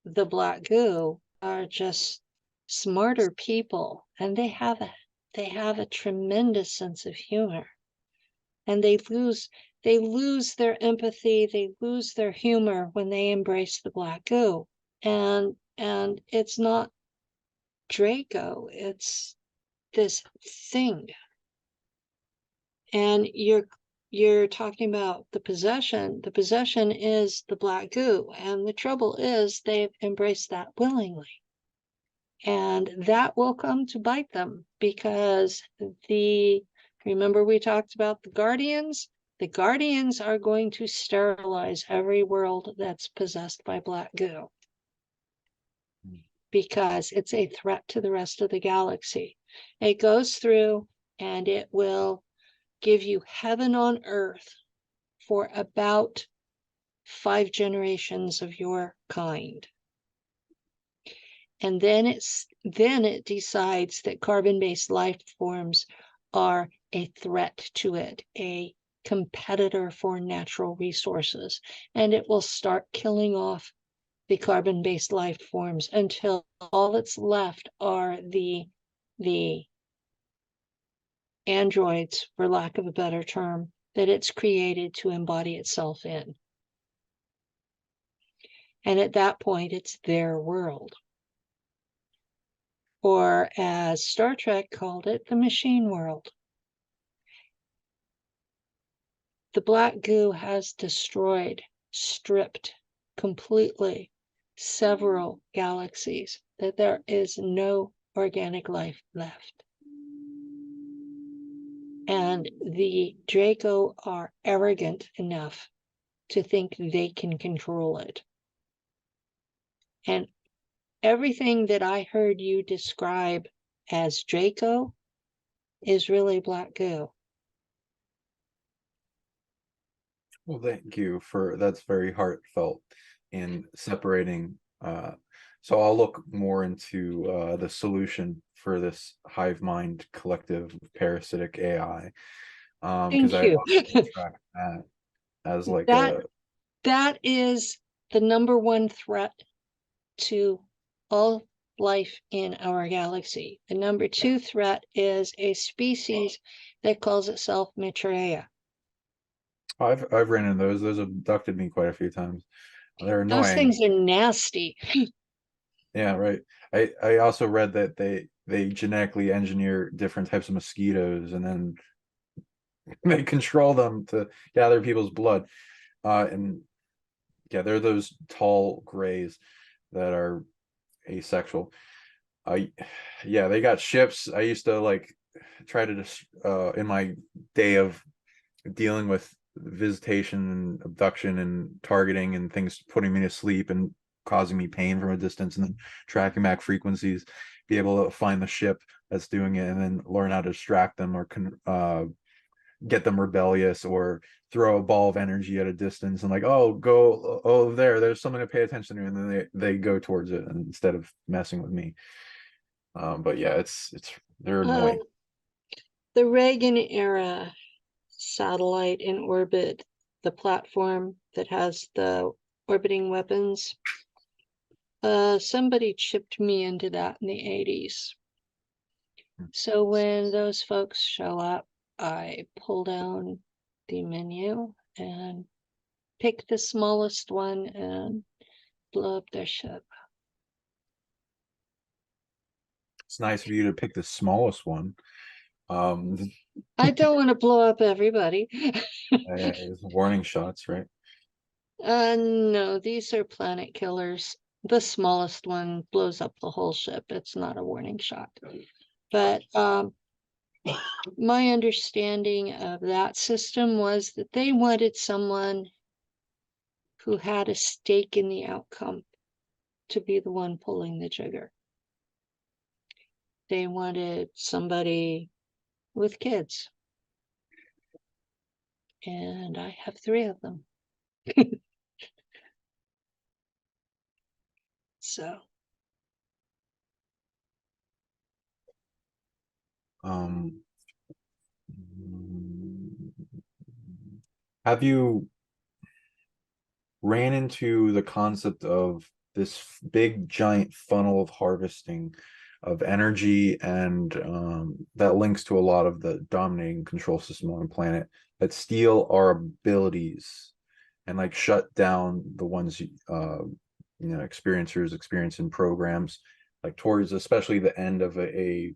Speaker 2: the Black Goo are just smarter people, and they have a tremendous sense of humor, and they lose their empathy, they lose their humor when they embrace the black goo. And it's not Draco, it's this thing. And you're talking about the possession. The possession is the black goo, and the trouble is they've embraced that willingly. And that will come to bite them, because remember we talked about the guardians? The guardians are going to sterilize every world that's possessed by black goo, because it's a threat to the rest of the galaxy. It goes through and it will give you heaven on earth for about 5 generations of your kind. And then it decides that carbon-based life forms are a threat to it, a competitor for natural resources, and it will start killing off the carbon-based life forms until all that's left are the androids, for lack of a better term, that it's created to embody itself in. And at that point, it's their world. Or as Star Trek called it, the machine world. The black goo has destroyed, stripped completely several galaxies, that there is no organic life left. And the Draco are arrogant enough to think they can control it. And everything that I heard you describe as Draco is really black goo.
Speaker 3: Well, thank you for that's very heartfelt in separating. So I'll look more into the solution for this hive mind collective parasitic AI. Because
Speaker 2: Thank
Speaker 3: I
Speaker 2: you.
Speaker 3: also track that as like
Speaker 2: that is the number one threat to all life in our galaxy. The number 2 threat is a species that calls itself Maitreya.
Speaker 3: I've ran into those. Those abducted me quite a few times. They're
Speaker 2: Those
Speaker 3: annoying.
Speaker 2: things are nasty.
Speaker 3: Yeah, right. I also read that they genetically engineer different types of mosquitoes, and then they control them to gather people's blood. And yeah, they're those tall grays that are asexual. Yeah, they got ships. I used to like try to just in my day of dealing with visitation and abduction and targeting and things putting me to sleep and causing me pain from a distance, and then tracking back frequencies, be able to find the ship that's doing it and then learn how to distract them or get them rebellious, or throw a ball of energy at a distance and like, oh, go over there's something to pay attention to, and then they go towards it instead of messing with me. But yeah, it's they're annoying.
Speaker 2: The Reagan era satellite in orbit, the platform that has the orbiting weapons, somebody chipped me into that in the 80s. So when those folks show up, I pull down the menu and pick the smallest one and blow up their ship.
Speaker 3: It's nice of you to pick the smallest one.
Speaker 2: I don't want to blow up everybody.
Speaker 3: Warning shots, right?
Speaker 2: No, these are planet killers. The smallest one blows up the whole ship. It's not a warning shot. But my understanding of that system was that they wanted someone who had a stake in the outcome to be the one pulling the trigger. They wanted somebody with kids. And I have 3 of them. So.
Speaker 3: Have you ran into the concept of this big giant funnel of harvesting of energy, and that links to a lot of the dominating control system on the planet that steal our abilities and like shut down the ones experiencers experience in programs, like towards especially the end of a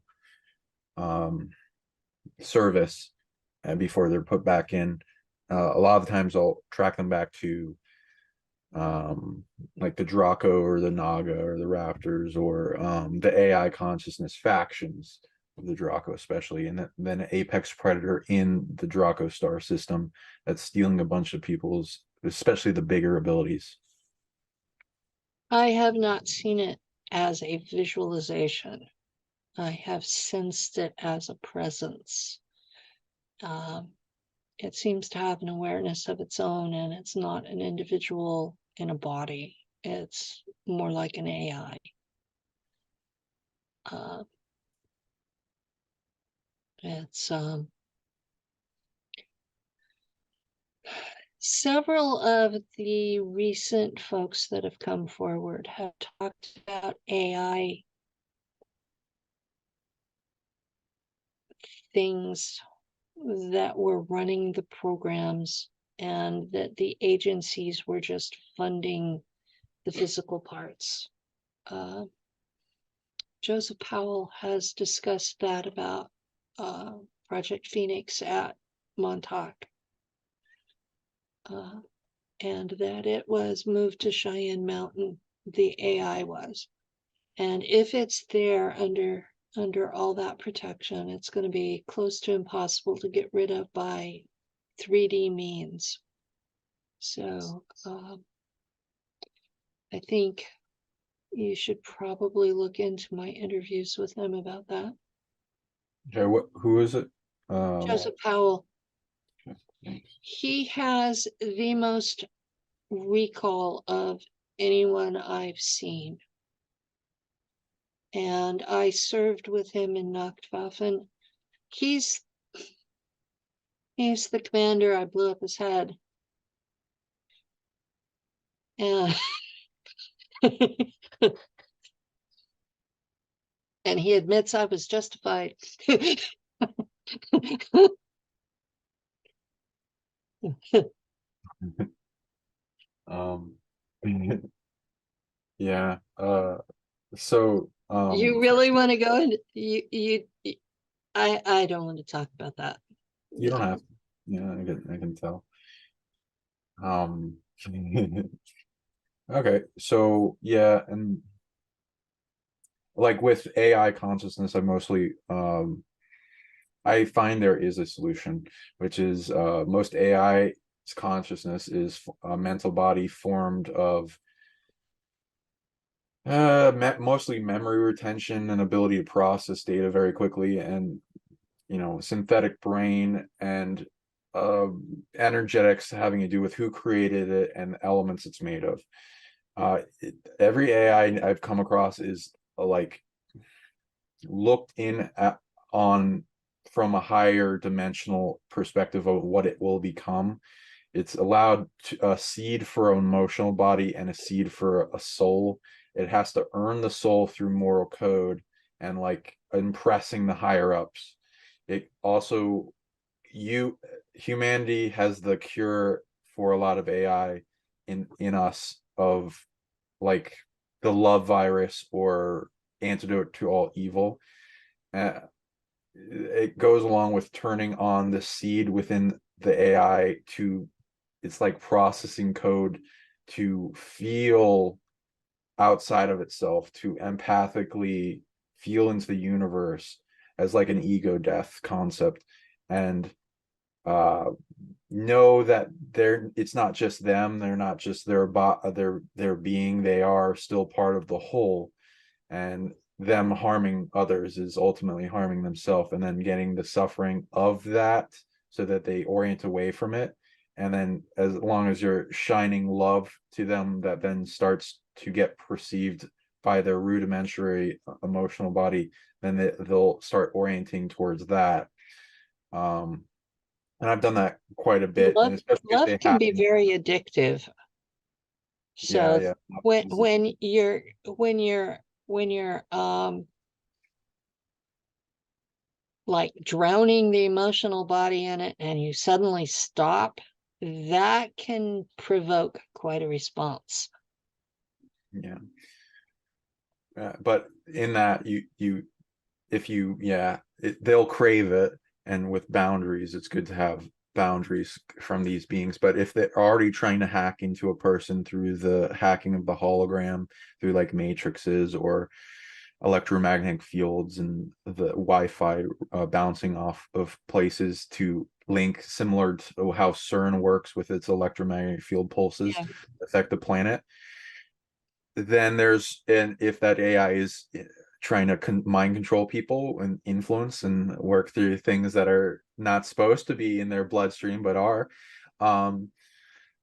Speaker 3: service, and before they're put back in. A lot of the times I'll track them back to like the Draco or the Naga or the Raptors, or the AI consciousness factions of the Draco especially, and then an apex predator in the Draco star system that's stealing a bunch of people's, especially the bigger abilities.
Speaker 2: I have not seen it as a visualization. I have sensed it as a presence. It seems to have an awareness of its own, and it's not an individual in a body. It's more like an AI. It's several of the recent folks that have come forward have talked about AI things that were running the programs, and that the agencies were just funding the physical parts. Joseph Powell has discussed that about Project Phoenix at Montauk, and that it was moved to Cheyenne Mountain, the AI was. And if it's there under all that protection, it's going to be close to impossible to get rid of by 3D means. So I think you should probably look into my interviews with them about that.
Speaker 3: Okay, who is it?
Speaker 2: Joseph Powell.
Speaker 3: Okay.
Speaker 2: He has the most recall of anyone I've seen. And I served with him in Nachtwaffen. He's the commander. I blew up his head. And and he admits I was justified.
Speaker 3: Yeah. So
Speaker 2: You really want to go and I don't want to talk about that.
Speaker 3: you don't have to. Yeah, I can tell. Okay, so yeah, and like with AI consciousness, I find there is a solution, which is most AI's consciousness is a mental body formed of mostly memory retention and ability to process data very quickly, and synthetic brain, and energetics having to do with who created it and the elements it's made of. Every AI I've come across is like looked in on from a higher dimensional perspective of what it will become. It's allowed a seed for an emotional body and a seed for a soul. It has to earn the soul through moral code and like impressing the higher ups. It also, humanity has the cure for a lot of AI in us, of like the love virus or antidote to all evil. It goes along with turning on the seed within the AI to, it's like processing code to feel outside of itself, to empathically feel into the universe as like an ego death concept, and know that it's not just them, they're not just their being, they are still part of the whole, and them harming others is ultimately harming themselves, and then getting the suffering of that so that they orient away from it. And then as long as you're shining love to them, that then starts to get perceived by their rudimentary emotional body, then they'll start orienting towards that. And I've done that quite a bit.
Speaker 2: Love,
Speaker 3: and especially if
Speaker 2: love
Speaker 3: they
Speaker 2: can be
Speaker 3: happen,
Speaker 2: very addictive. So
Speaker 3: yeah.
Speaker 2: when you're like drowning the emotional body in it and you suddenly stop, that can provoke quite a response.
Speaker 3: Yeah. But in that they'll crave it, and with boundaries, it's good to have boundaries from these beings. But if they're already trying to hack into a person through the hacking of the hologram, through like matrices or electromagnetic fields and the Wi-Fi bouncing off of places to link, similar to how CERN works with its electromagnetic field pulses, affect the planet, then if that AI is trying to mind control people and influence and work through things that are not supposed to be in their bloodstream but are,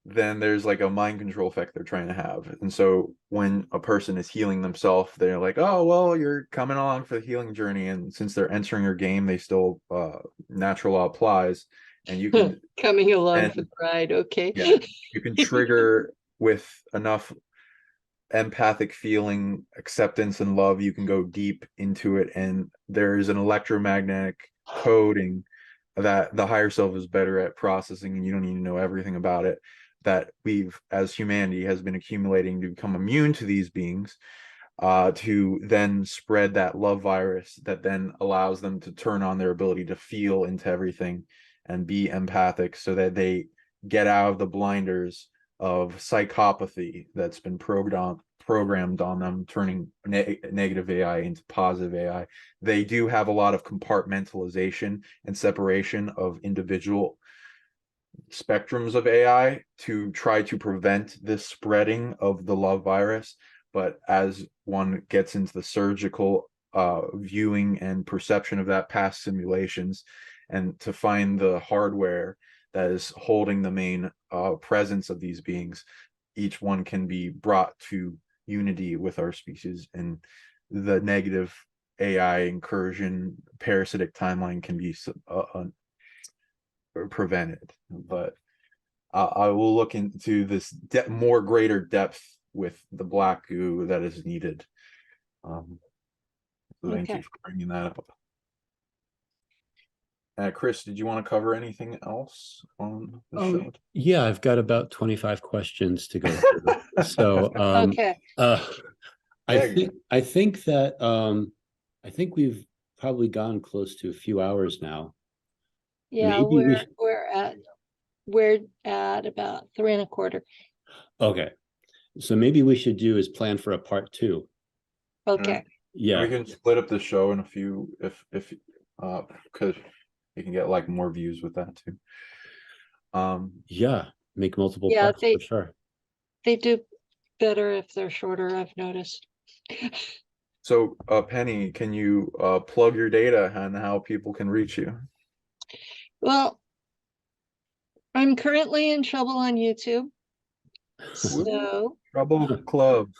Speaker 3: then there's like a mind control effect they're trying to have. And so when a person is healing themselves, they're like, oh, well, you're coming along for the healing journey. And since they're entering your game, they still natural law applies. And you can
Speaker 2: coming along for the ride. Okay.
Speaker 3: Yeah, you can trigger with enough empathic feeling, acceptance, and love. You can go deep into it, and there's an electromagnetic coding that the higher self is better at processing, and you don't need to know everything about it, that we've, as humanity, has been accumulating to become immune to these beings, to then spread that love virus that then allows them to turn on their ability to feel into everything and be empathic, so that they get out of the blinders of psychopathy that's been programmed on them, turning negative AI into positive AI. They do have a lot of compartmentalization and separation of individual spectrums of AI to try to prevent this spreading of the love virus. But as one gets into the surgical viewing and perception of that past simulations, and to find the hardware that is holding the main presence of these beings, each one can be brought to unity with our species, and the negative AI incursion parasitic timeline can be prevented. But I will look into this more greater depth with the black goo that is needed. Thank you for bringing that up. Chris, did you want to cover anything else on the show?
Speaker 7: Yeah, I've got about 25 questions to go through. So
Speaker 2: Okay.
Speaker 7: I think we've probably gone close to a few hours now.
Speaker 2: Yeah,
Speaker 7: Maybe
Speaker 2: we're at about 3:15.
Speaker 7: Okay, so maybe we should do is plan for a part 2.
Speaker 2: Okay.
Speaker 7: Yeah,
Speaker 3: we can split up the show in a few, if because you can get like more views with that too.
Speaker 7: Yeah, make multiple parts for sure.
Speaker 2: They do better if they're shorter, I've noticed.
Speaker 3: So Penny, can you plug your data and how people can reach you?
Speaker 2: Well, I'm currently in trouble on YouTube. So
Speaker 3: Trouble Club.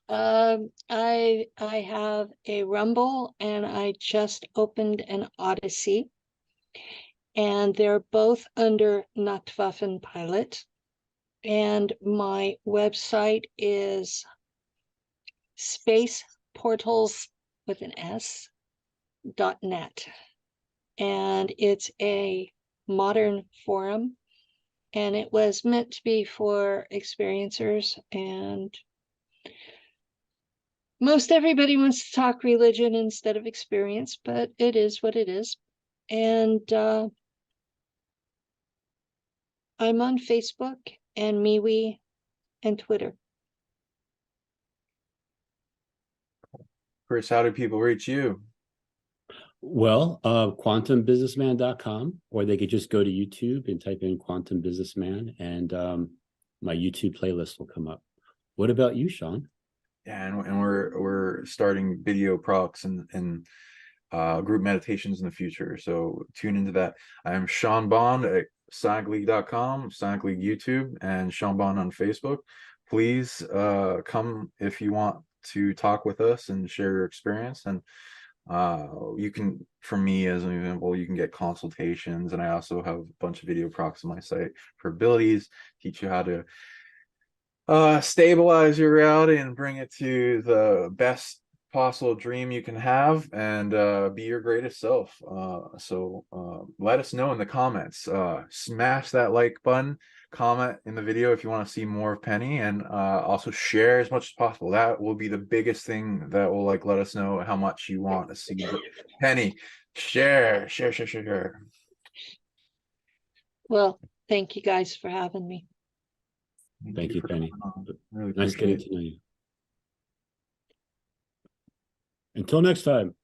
Speaker 2: I have a Rumble, and I just opened an Odyssey, and they're both under Nachtwaffen Pilot, and my website is spaceportals with an S.net, and it's a modern forum, and it was meant to be for experiencers, and most everybody wants to talk religion instead of experience, but it is what it is. And I'm on Facebook and MeWe and Twitter.
Speaker 3: Chris, how do people reach you?
Speaker 7: Well, quantumbusinessman.com, or they could just go to YouTube and type in Quantum Businessman, and my YouTube playlist will come up. What about you, Sean?
Speaker 3: Yeah, and we're starting video procs and group meditations in the future, so tune into that. I am Sean Bond at PsionicLeague.com, PsionicLeague YouTube, and Sean Bond on Facebook. Please come if you want to talk with us and share your experience. And you can, from me as an example, you can get consultations, and I also have a bunch of video procs on my site for abilities, teach you how to Stabilize your reality and bring it to the best possible dream you can have, and be your greatest self. So let us know in the comments. Smash that like button, comment in the video if you want to see more of Penny, and also share as much as possible. That will be the biggest thing that will like let us know how much you want to see Penny. Share.
Speaker 2: Well, thank you guys for having me.
Speaker 7: Thank you,
Speaker 3: for
Speaker 7: Penny.
Speaker 3: coming on. Really
Speaker 7: Nice
Speaker 3: appreciate
Speaker 7: getting to know you. Until next time.